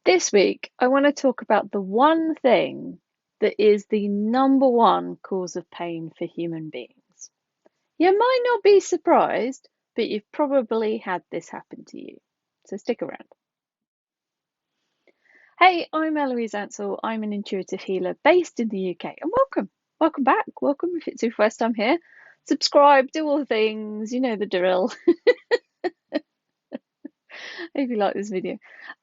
This week, I want to talk about the one thing that is the number one cause of pain for human beings. You might not be surprised, but you've probably had this happen to you. So stick around. Hey, I'm Eloise Ansell. I'm an intuitive healer based in the UK. And welcome. Welcome back. Welcome if it's your first time here. Subscribe, do all the things, you know the drill. If you like this video.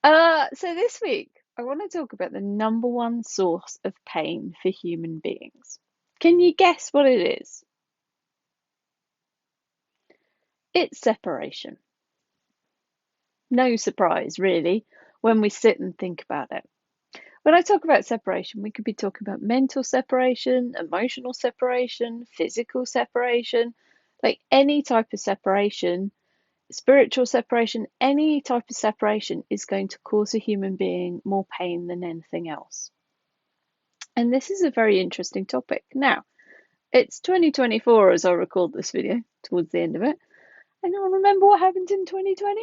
So this week, I want to talk about the number one source of pain for human beings. Can you guess what it is? It's separation. No surprise, really, when we sit and think about it. When I talk about separation, we could be talking about mental separation, emotional separation, physical separation, like any type of separation. Spiritual separation, any type of separation is going to cause a human being more pain than anything else. And this is a very interesting topic. Now, it's 2024 as I record this video, towards the end of it. Anyone remember what happened in 2020?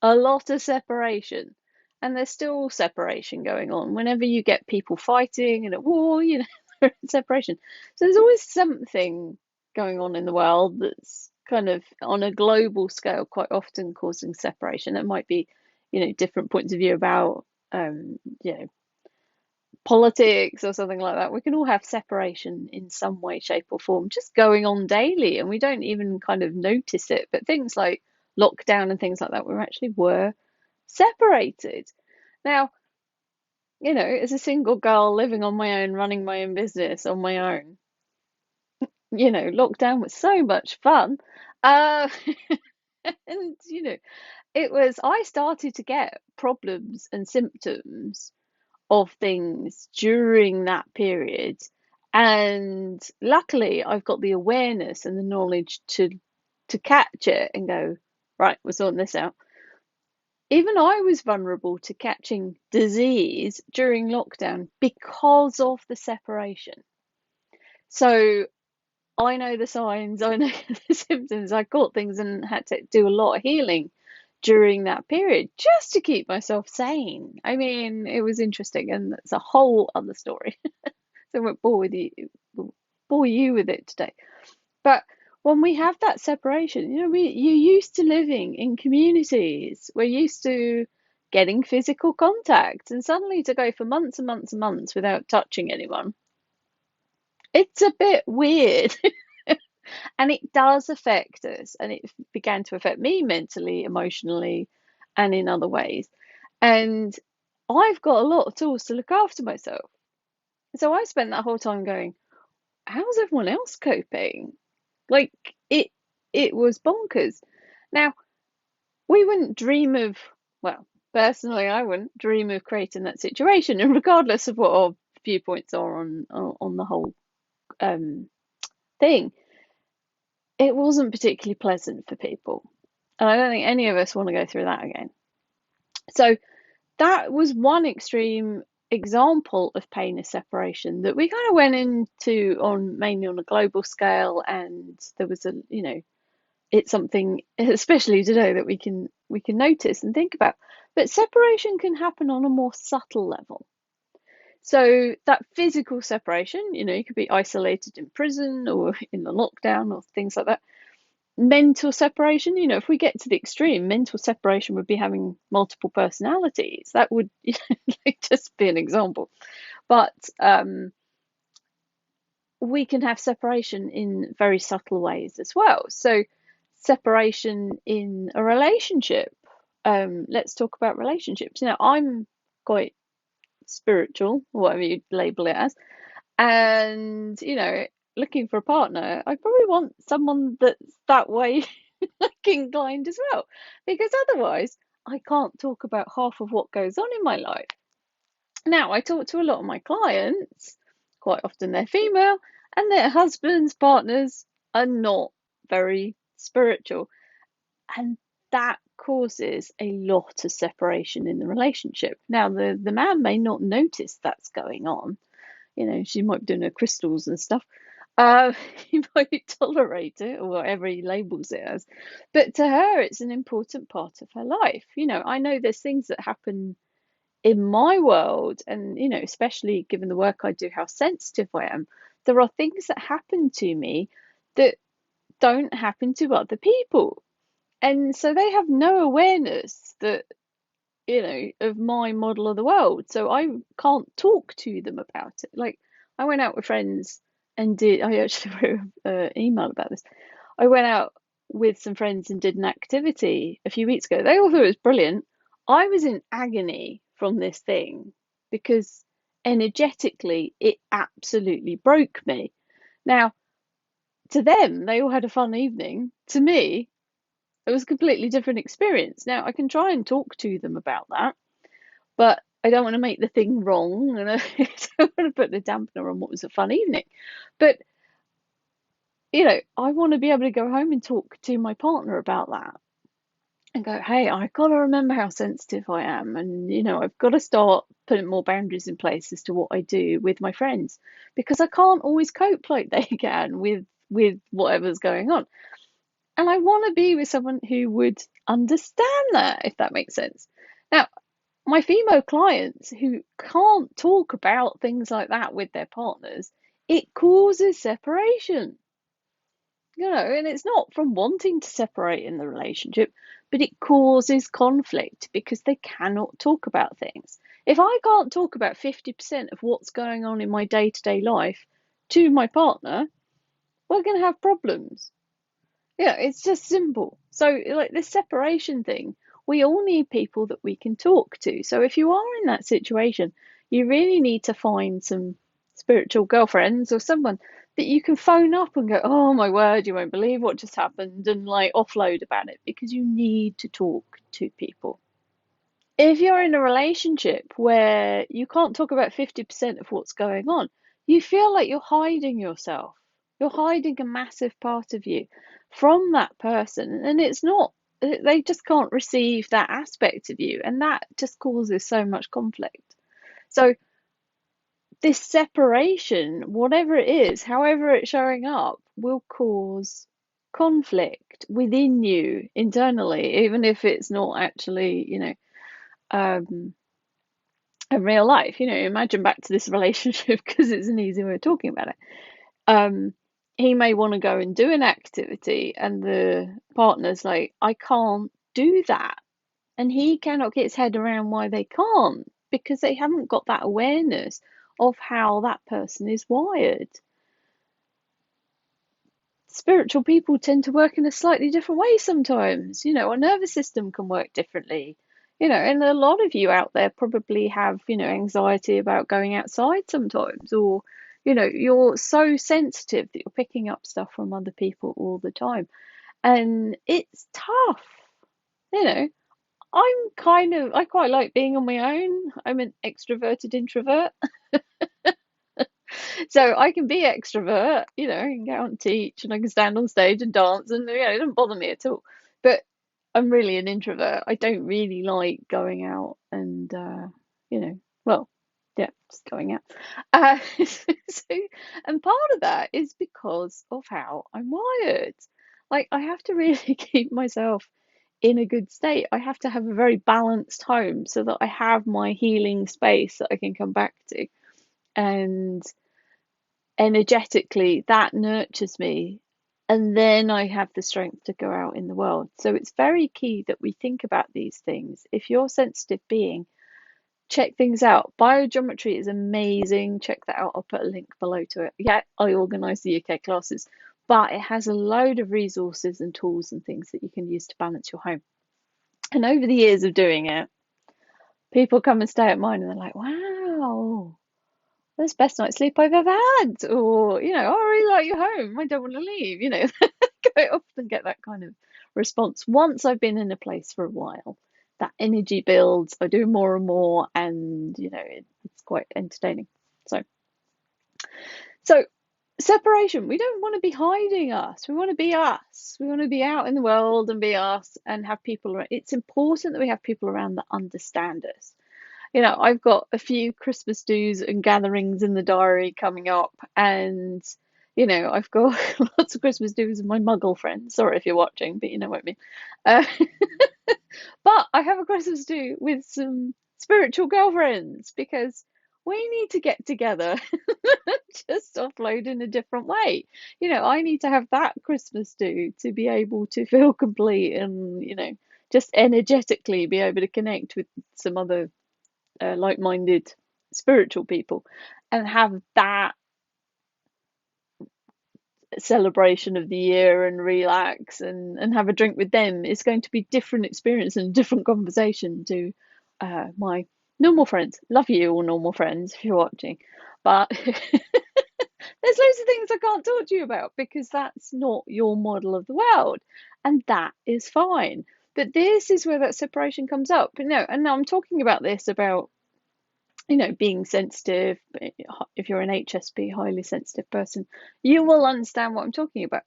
A lot of separation. And there's still separation going on. Whenever you get people fighting and at war, separation. So there's always something going on in the world that's kind of on a global scale, quite often causing separation. It might be, different points of view about, politics or something like that. We can all have separation in some way, shape, or form just going on daily, and we don't even kind of notice it. But things like lockdown and things like that, we actually were separated. Now, as a single girl living on my own, running my own business on my own, lockdown was so much fun. Uh, and, I started to get problems and symptoms of things during that period. And luckily, I've got the awareness and the knowledge to catch it and go, right, we're sorting this out. Even I was vulnerable to catching disease during lockdown because of the separation. So I know the signs, I know the symptoms. I caught things and had to do a lot of healing during that period just to keep myself sane. I mean, it was interesting, and it's a whole other story. So I won't bore you with it today. But when we have that separation, you're used to living in communities. We're used to getting physical contact, and suddenly to go for months and months and months without touching anyone, it's a bit weird. And it does affect us, and it began to affect me mentally, emotionally, and in other ways. And I've got a lot of tools to look after myself. So I spent that whole time going, how's everyone else coping? Like it was bonkers. Now, we wouldn't dream of, well, personally, I wouldn't dream of creating that situation, and regardless of what our viewpoints are on the whole thing, it wasn't particularly pleasant for people. And I don't think any of us want to go through that again. So that was one extreme example of pain is separation that we kind of went into on mainly on a global scale, and there was it's something especially today that we can notice and think about. But separation can happen on a more subtle level. So that physical separation, you could be isolated in prison or in the lockdown or things like that. Mental separation, if we get to the extreme, mental separation would be having multiple personalities. That would just be an example. But we can have separation in very subtle ways as well. So separation in a relationship. Let's talk about relationships. I'm quite spiritual, whatever you label it as, and looking for a partner, I probably want someone that's that way inclined as well, because otherwise I can't talk about half of what goes on in my life. Now, I talk to a lot of my clients, quite often they're female, and their husbands, partners are not very spiritual, and that causes a lot of separation in the relationship. Now, the man may not notice that's going on. She might be doing her crystals and stuff. He might tolerate it or whatever he labels it as. But to her, it's an important part of her life. I know there's things that happen in my world, and especially given the work I do, how sensitive I am, there are things that happen to me that don't happen to other people. And so they have no awareness that, of my model of the world. So I can't talk to them about it. Like, I went out with friends and I actually wrote an email about this. I went out with some friends and did an activity a few weeks ago. They all thought it was brilliant. I was in agony from this thing because energetically it absolutely broke me. Now, to them, they all had a fun evening. To me, it was a completely different experience. Now, I can try and talk to them about that, but I don't want to make the thing wrong, and I don't want to put the dampener on what was a fun evening. But I want to be able to go home and talk to my partner about that and go, hey, I've got to remember how sensitive I am, and I've got to start putting more boundaries in place as to what I do with my friends, because I can't always cope like they can with whatever's going on. And I want to be with someone who would understand that, if that makes sense. Now, my female clients who can't talk about things like that with their partners, it causes separation. And it's not from wanting to separate in the relationship, but it causes conflict because they cannot talk about things. If I can't talk about 50% of what's going on in my day-to-day life to my partner, we're going to have problems. Yeah, it's just simple. So, like this separation thing, we all need people that we can talk to. So, if you are in that situation, you really need to find some spiritual girlfriends or someone that you can phone up and go, oh my word, you won't believe what just happened, and like offload about it, because you need to talk to people. If you're in a relationship where you can't talk about 50% of what's going on, you feel like you're hiding yourself. You're hiding a massive part of you from that person, and it's not, they just can't receive that aspect of you, and that just causes so much conflict. So, this separation, whatever it is, however it's showing up, will cause conflict within you internally, even if it's not actually, um, in real life. Imagine back to this relationship because it's an easy way of talking about it. Um, he may want to go and do an activity, and the partner's like, I can't do that. And he cannot get his head around why they can't, because they haven't got that awareness of how that person is wired. Spiritual people tend to work in a slightly different way sometimes. Our nervous system can work differently. And a lot of you out there probably have, anxiety about going outside sometimes, or, you're so sensitive that you're picking up stuff from other people all the time. And it's tough. You know, I quite like being on my own. I'm an extroverted introvert. So I can be extrovert, I can go out and teach and I can stand on stage and dance, and it doesn't bother me at all. But I'm really an introvert. I don't really like going out and well, yeah, just going out. So, and part of that is because of how I'm wired. Like, I have to really keep myself in a good state. I have to have a very balanced home so that I have my healing space that I can come back to. And energetically, that nurtures me. And then I have the strength to go out in the world. So it's very key that we think about these things. If you're a sensitive being, check things out. BioGeometry is amazing. Check that out. I'll put a link below to it. Yeah, I organise the UK classes, but it has a load of resources and tools and things that you can use to balance your home. And over the years of doing it, people come and stay at mine and they're like, wow, that's the best night's sleep I've ever had. Or, I really like your home. I don't want to leave. I often get that kind of response once I've been in a place for a while. That energy builds. I do more and more, and it's quite entertaining. So separation. We don't want to be hiding us. We want to be us. We want to be out in the world and be us, and have people around. It's important that we have people around that understand us. I've got a few Christmas do's and gatherings in the diary coming up, and I've got lots of Christmas do's with my Muggle friends. Sorry if you're watching, but you know what I mean. Uh, but I have a Christmas do with some spiritual girlfriends, because we need to get together, just offload in a different way. I need to have that Christmas do to be able to feel complete and, just energetically be able to connect with some other like-minded spiritual people and have that celebration of the year and relax and have a drink with them. It's going to be different experience and different conversation to my normal friends. Love you all normal friends if you're watching, but there's loads of things I can't talk to you about because that's not your model of the world, and that is fine. But this is where that separation comes up. And I'm talking about this about being sensitive. If you're an HSP, highly sensitive person, you will understand what I'm talking about.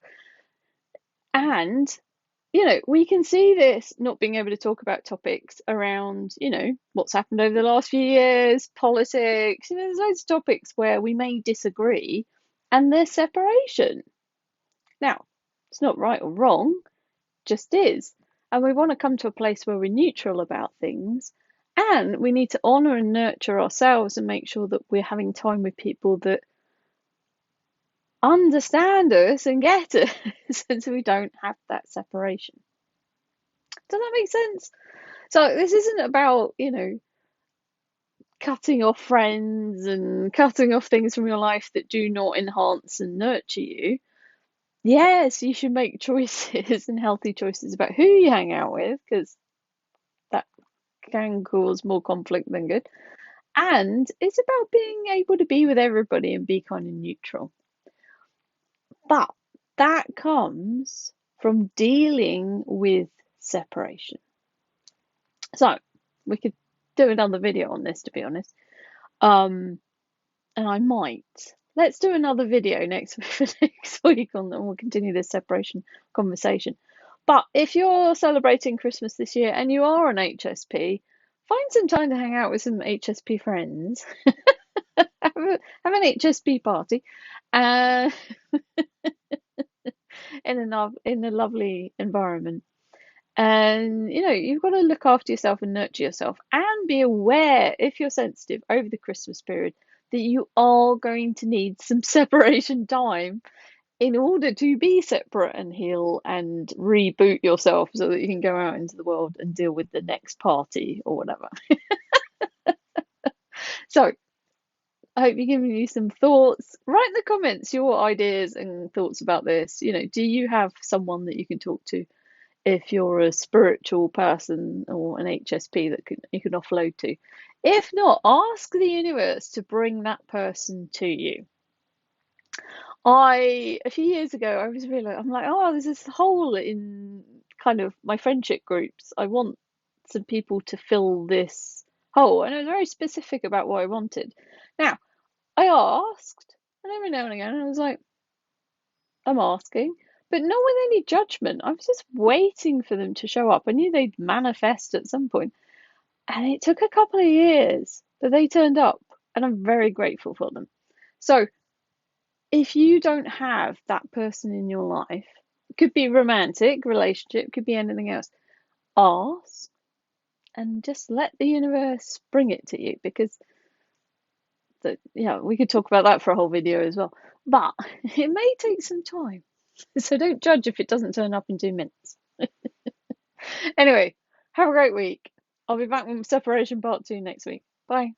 And, we can see this not being able to talk about topics around, what's happened over the last few years, politics. There's loads of topics where we may disagree and there's separation. Now, it's not right or wrong, just is. And we want to come to a place where we're neutral about things. And we need to honour and nurture ourselves and make sure that we're having time with people that understand us and get us, so we don't have that separation. Does that make sense? So this isn't about, cutting off friends and cutting off things from your life that do not enhance and nurture you. Yes, you should make choices and healthy choices about who you hang out with, because that can cause more conflict than good. And it's about being able to be with everybody and be kind of neutral. But that comes from dealing with separation. So we could do another video on this, to be honest. And I might. Let's do another video next week and we'll continue this separation conversation. But if you're celebrating Christmas this year and you are an HSP, find some time to hang out with some HSP friends. have an HSP party, uh, in a lovely environment. And you've got to look after yourself and nurture yourself, and be aware, if you're sensitive over the Christmas period, that you are going to need some separation time in order to be separate and heal and reboot yourself so that you can go out into the world and deal with the next party or whatever. So I hope you've given you some thoughts. Write in the comments your ideas and thoughts about this. Do you have someone that you can talk to if you're a spiritual person or an HSP that you can offload to? If not, ask the universe to bring that person to you. A few years ago, I was really, I'm like, oh, there's this hole in kind of my friendship groups. I want some people to fill this hole. And I was very specific about what I wanted. Now, I asked, and every now and again, I was like, I'm asking, but not with any judgment. I was just waiting for them to show up. I knew they'd manifest at some point. And it took a couple of years, but they turned up, and I'm very grateful for them. So if you don't have that person in your life, it could be romantic relationship, could be anything else, ask and just let the universe bring it to you, because we could talk about that for a whole video as well, but it may take some time. So don't judge if it doesn't turn up in 2 minutes. Anyway, have a great week. I'll be back with separation part 2 next week. Bye.